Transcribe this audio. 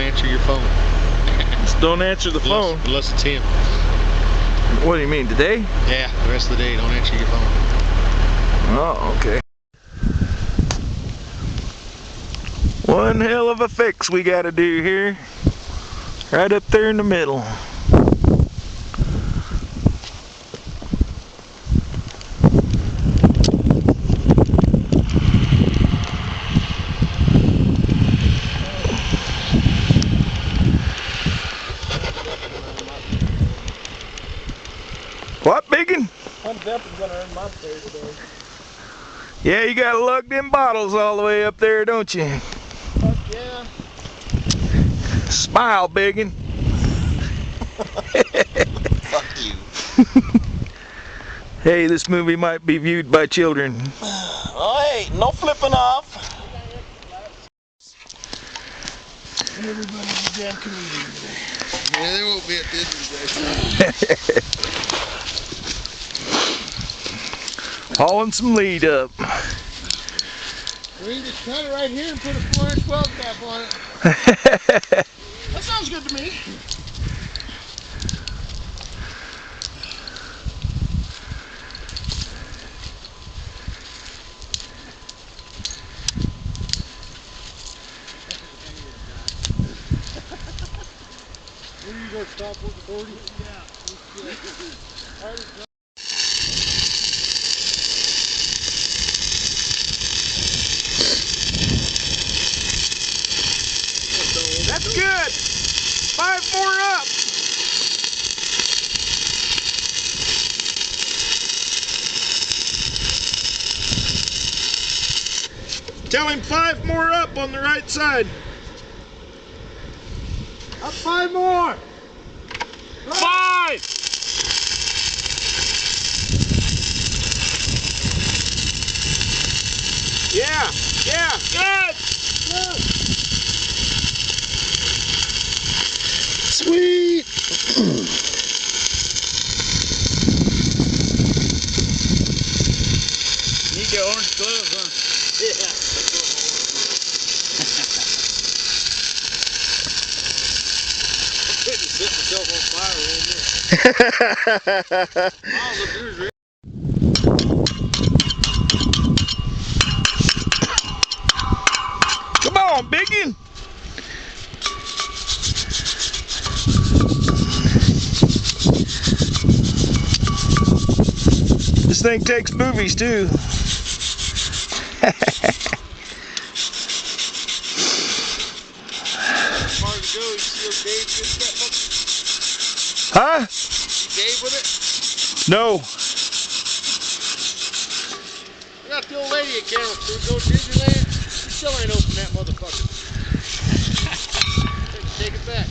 answer your phone. Just don't answer the phone. Unless it's him. What do you mean, today? Yeah, the rest of the day, don't answer your phone. Oh, okay. One hell of a fix we gotta do here. Right up there in the middle. What, biggin? I'm definitely gonna earn my pay today. Yeah, you gotta lug them bottles all the way up there, don't you? Fuck yeah. Smile, biggin. Fuck you. Hey, this movie might be viewed by children. Oh, hey, no flipping off. Everybody's a damn comedian today. Yeah, they won't be at Disney today. Hauling some lead up. We can just cut it right here and put a 4-inch weld cap on it. That sounds good to me. Where are you going to stop with the 40? Yeah. That's good. 5 more up. Tell him 5 more up on the right side. Up 5 more. 5. Yeah, good. Sweet. Need the orange gloves, huh? Yeah. Couldn't set myself on fire, won't it? Come on, biggin. This thing takes movies too. Huh? Dave with it? No. I got the old lady at camera crew. Go to Disneyland. She still ain't opened that motherfucker. Take it back.